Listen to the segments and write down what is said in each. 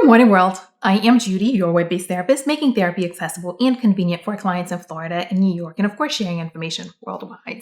Good morning, world. I am Judy, your web-based therapist, making therapy accessible and convenient for clients in Florida and New York, and of course, sharing information worldwide.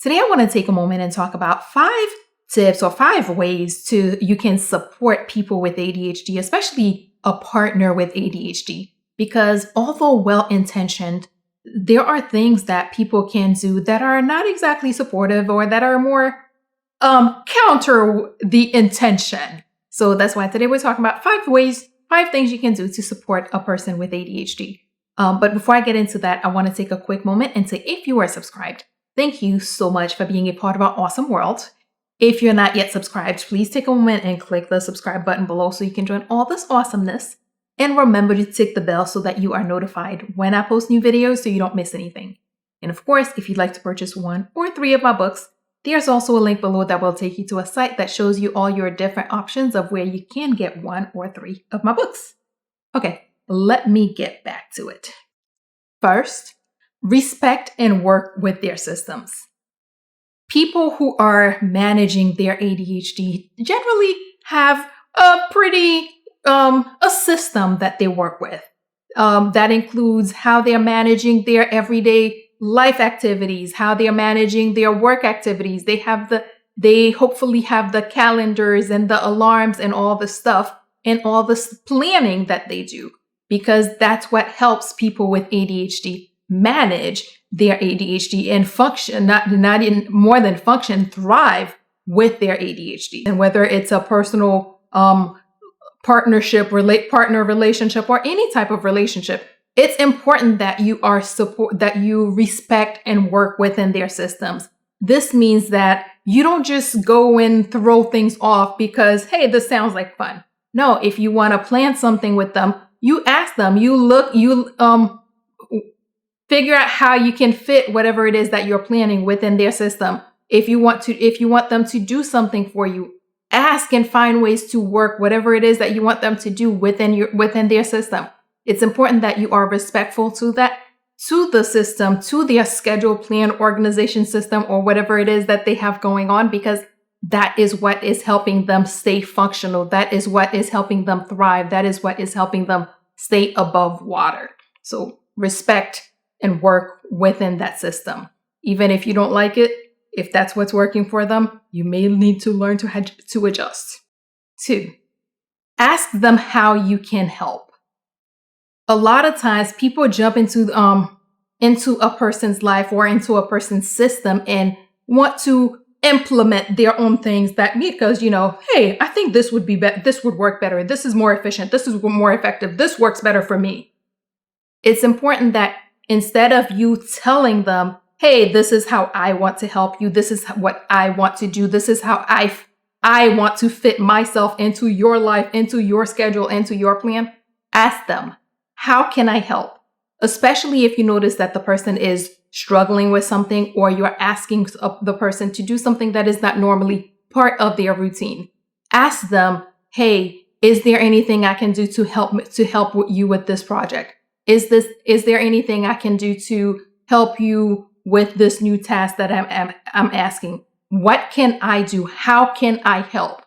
Today, I want to take a moment and talk about 5 tips or 5 ways you can support people with ADHD, especially a partner with ADHD. Because although well-intentioned, there are things that people can do that are not exactly supportive or that are more counter the intention. So that's why today we're talking about 5 things you can do to support a person with ADHD. But before I get into that, I want to take a quick moment and say, if you are subscribed, thank you so much for being a part of our awesome world. If you're not yet subscribed, please take a moment and click the subscribe button below so you can join all this awesomeness. And remember to tick the bell so that you are notified when I post new videos so you don't miss anything. And of course, if you'd like to purchase 1 or 3 of my books, there's also a link below that will take you to a site that shows you all your different options of where you can get 1 or 3 of my books. Okay, let me get back to it. First, respect and work with their systems. People who are managing their ADHD generally have a system that they work with. That includes how they're managing their everyday life activities, how they're managing their work activities. They hopefully have the calendars and the alarms and all the stuff and all the planning that they do, because that's what helps people with ADHD manage their ADHD and function, not in more than function, thrive with their ADHD. And whether it's a personal partner relationship or any type of relationship, it's important that you respect and work within their systems. This means that you don't just go and throw things off because, hey, this sounds like fun. No, if you want to plan something with them, you ask them, figure out how you can fit whatever it is that you're planning within their system. If you want them to do something for you, ask and find ways to work whatever it is that you want them to do within their system. It's important that you are respectful to the system, to their schedule, plan, organization system, or whatever it is that they have going on, because that is what is helping them stay functional. That is what is helping them thrive. That is what is helping them stay above water. So respect and work within that system. Even if you don't like it, if that's what's working for them, you may need to learn to adjust. 2, ask them how you can help. A lot of times people jump into a person's life or into a person's system and want to implement their own things because, hey, I think this would this would work better. This is more efficient. This is more effective. This works better for me. It's important that instead of you telling them, hey, this is how I want to help you, this is what I want to do, this is how I want to fit myself into your life, into your schedule, into your plan, ask them, how can I help? Especially if you notice that the person is struggling with something, or you're asking the person to do something that is not normally part of their routine. Ask them, hey, is there anything I can do to help you with this project? Is there anything I can do to help you with this new task that I'm asking? What can I do? How can I help?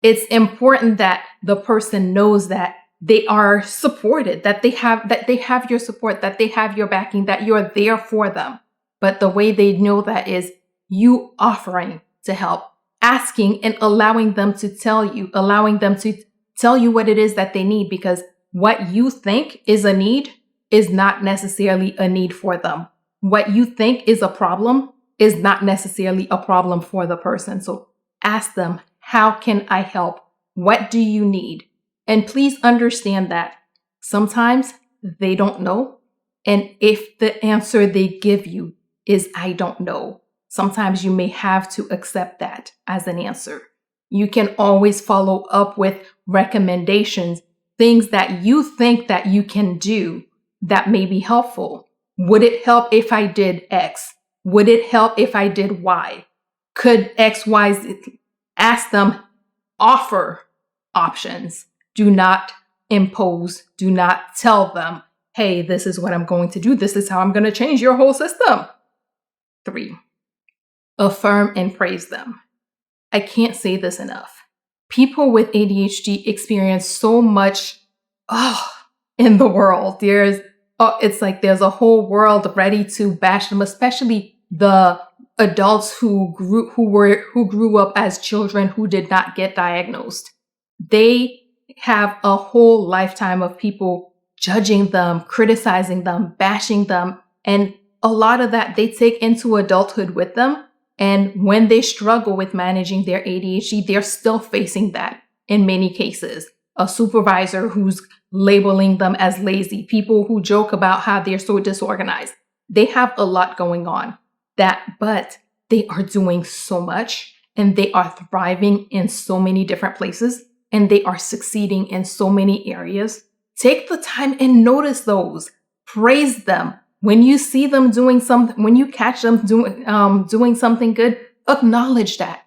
It's important that the person knows that they are supported, that they have your support, that they have your backing, that you're there for them. But the way they know that is you offering to help, asking and allowing them to tell you what it is that they need, because what you think is a need is not necessarily a need for them. What you think is a problem is not necessarily a problem for the person. So ask them, how can I help? What do you need? And please understand that sometimes they don't know. And if the answer they give you is, I don't know, sometimes you may have to accept that as an answer. You can always follow up with recommendations, things that you think that you can do that may be helpful. Would it help if I did X? Would it help if I did Y? Could X, Y, Z? Ask them, offer options. Do not impose. Do not tell them, hey, this is what I'm going to do. This is how I'm going to change your whole system. 3, affirm and praise them. I can't say this enough. People with ADHD experience so much in the world. It's like there's a whole world ready to bash them, especially the adults who grew up as children who did not get diagnosed. They have a whole lifetime of people judging them, criticizing them, bashing them, and a lot of that they take into adulthood with them. And when they struggle with managing their ADHD, they're still facing that in many cases. A supervisor who's labeling them as lazy, people who joke about how they're so disorganized. They have a lot going on but they are doing so much and they are thriving in so many different places and they are succeeding in so many areas. Take the time and notice those. Praise them. When you see them doing something, when you catch them doing something good, acknowledge that.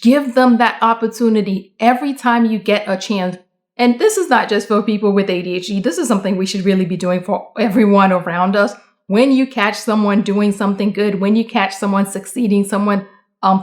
Give them that opportunity every time you get a chance. And this is not just for people with ADHD. This is something we should really be doing for everyone around us. When you catch someone doing something good, when you catch someone succeeding, someone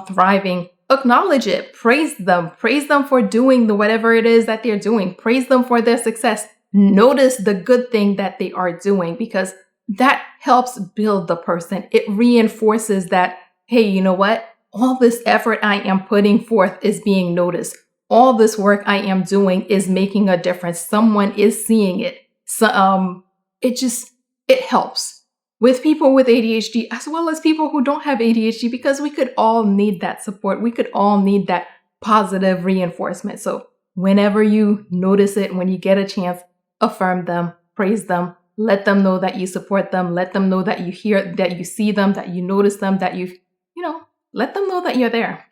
thriving, acknowledge it. Praise them. Praise them for doing whatever it is that they're doing. Praise them for their success. Notice the good thing that they are doing because that helps build the person. It reinforces that, hey, you know what? All this effort I am putting forth is being noticed. All this work I am doing is making a difference. Someone is seeing it. So, it helps with people with ADHD as well as people who don't have ADHD because we could all need that support. We could all need that positive reinforcement. So whenever you notice it, when you get a chance, affirm them, praise them, let them know that you support them, let them know that you hear, that you see them, that you notice them, that let them know that you're there.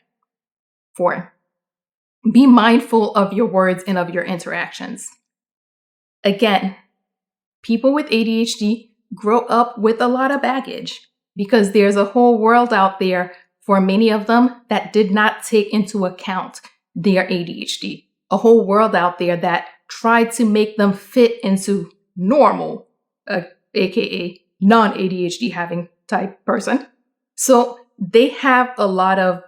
4, be mindful of your words and of your interactions. Again, people with ADHD grow up with a lot of baggage because there's a whole world out there for many of them that did not take into account their ADHD. A whole world out there that tried to make them fit into normal, aka non-ADHD having type person. So they carry a lot of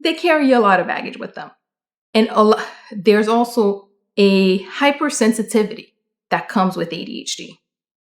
baggage with them. And there's also a hypersensitivity that comes with ADHD.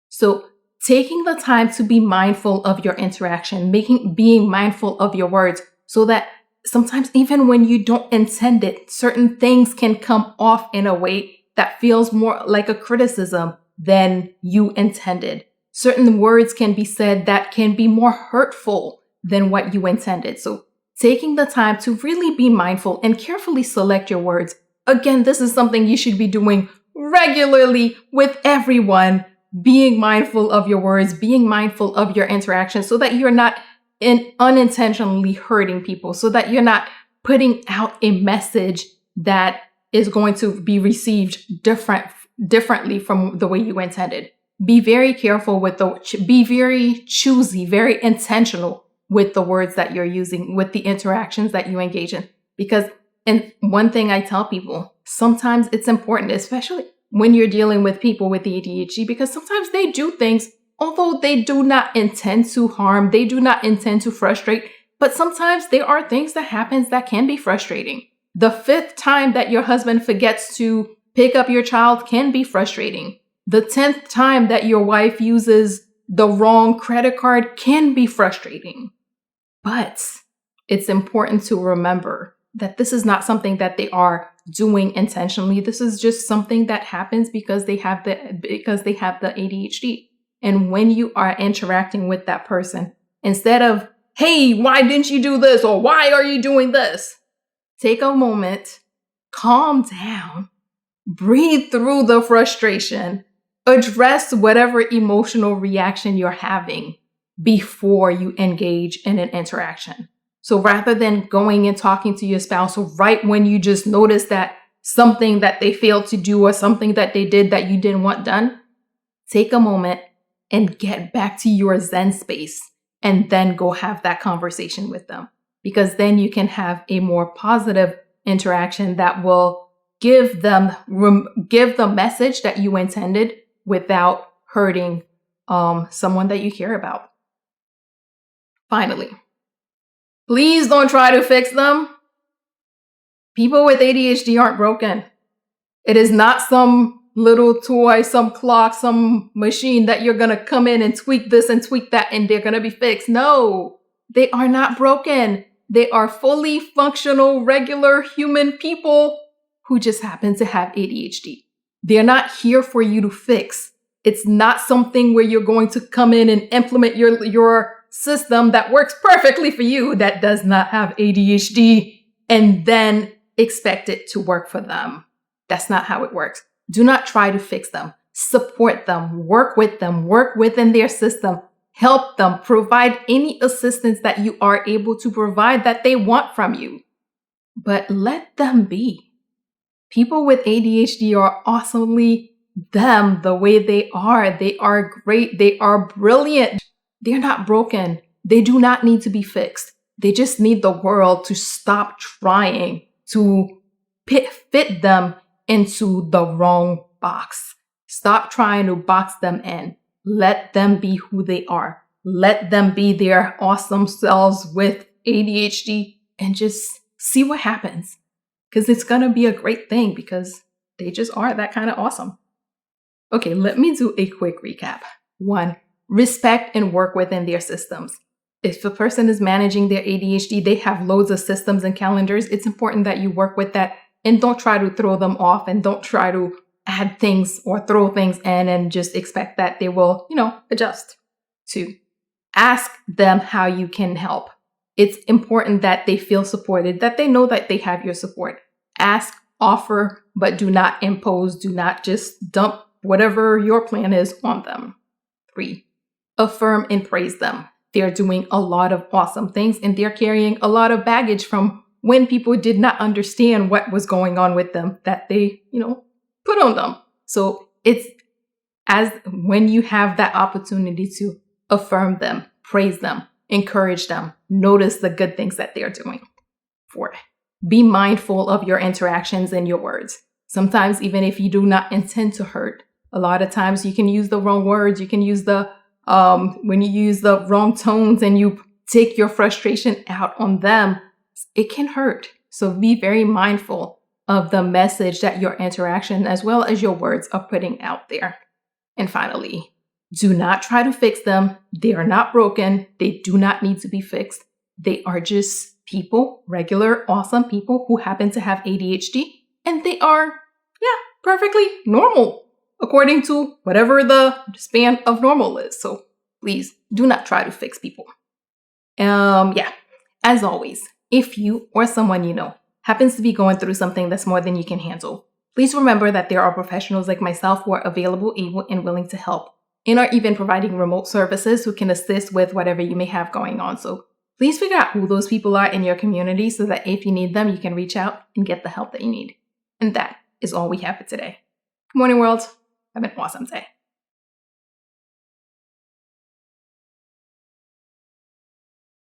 So taking the time to be mindful of your interaction, being mindful of your words so that sometimes even when you don't intend it, certain things can come off in a way that feels more like a criticism than you intended. Certain words can be said that can be more hurtful than what you intended. So taking the time to really be mindful and carefully select your words. Again, this is something you should be doing regularly with everyone, being mindful of your words, being mindful of your interactions so that you're not unintentionally hurting people, so that you're not putting out a message that is going to be received differently from the way you intended. Be very careful be very choosy, very intentional with the words that you're using, with the interactions that you engage in. And one thing I tell people, sometimes it's important, especially when you're dealing with people with ADHD, because sometimes they do things, although they do not intend to harm, they do not intend to frustrate, but sometimes there are things that happens that can be frustrating. The 5th time that your husband forgets to pick up your child can be frustrating. The 10th time that your wife uses the wrong credit card can be frustrating. But it's important to remember that this is not something that they are doing intentionally. This is just something that happens because they have the ADHD. And when you are interacting with that person, instead of, hey, why didn't you do this? Or why are you doing this? Take a moment, calm down, breathe through the frustration, address whatever emotional reaction you're having before you engage in an interaction. So rather than going and talking to your spouse right when you just notice that something that they failed to do or something that they did that you didn't want done, take a moment and get back to your Zen space and then go have that conversation with them. Because then you can have a more positive interaction that will give the message that you intended without hurting someone that you care about. Finally, please don't try to fix them. People with ADHD aren't broken. It is not some little toy, some clock, some machine that you're going to come in and tweak this and tweak that and they're going to be fixed. No, they are not broken. They are fully functional, regular human people who just happen to have ADHD. They're not here for you to fix. It's not something where you're going to come in and implement your system that works perfectly for you that does not have ADHD and then expect it to work for them. That's not how it works. Do not try to fix them. Support them, work within their system, help them, provide any assistance that you are able to provide that they want from you. But let them be. People with ADHD are awesomely them the way they are. They are great. They are brilliant. They're not broken. They do not need to be fixed. They just need the world to stop trying to fit them into the wrong box. Stop trying to box them in. Let them be who they are. Let them be their awesome selves with ADHD and just see what happens. Because it's going to be a great thing because they just are that kind of awesome. Okay, let me do a quick recap. 1, respect and work within their systems. If a person is managing their ADHD, they have loads of systems and calendars. It's important that you work with that and don't try to throw them off and don't try to add things or throw things in and just expect that they will, adjust. 2, ask them how you can help. It's important that they feel supported, that they know that they have your support. Ask, offer, but do not impose. Do not just dump whatever your plan is on them. 3, affirm and praise them. They're doing a lot of awesome things and they're carrying a lot of baggage from when people did not understand what was going on with them that they, put on them. So it's as when you have that opportunity to affirm them, praise them, encourage them, notice the good things that they're doing. 4, be mindful of your interactions and your words. Sometimes even if you do not intend to hurt, a lot of times you can use the wrong words. You can use when you use the wrong tones and you take your frustration out on them, it can hurt. So be very mindful of the message that your interaction as well as your words are putting out there. And finally, do not try to fix them. They are not broken. They do not need to be fixed. They are just people, regular, awesome people who happen to have ADHD, and they are, perfectly normal according to whatever the span of normal is. So please do not try to fix people. As always, if you or someone you know happens to be going through something that's more than you can handle, please remember that there are professionals like myself who are available, able, and willing to help, and are even providing remote services who can assist with whatever you may have going on. So please figure out who those people are in your community so that if you need them, you can reach out and get the help that you need. And that is all we have for today. Good morning, world. Have an awesome day.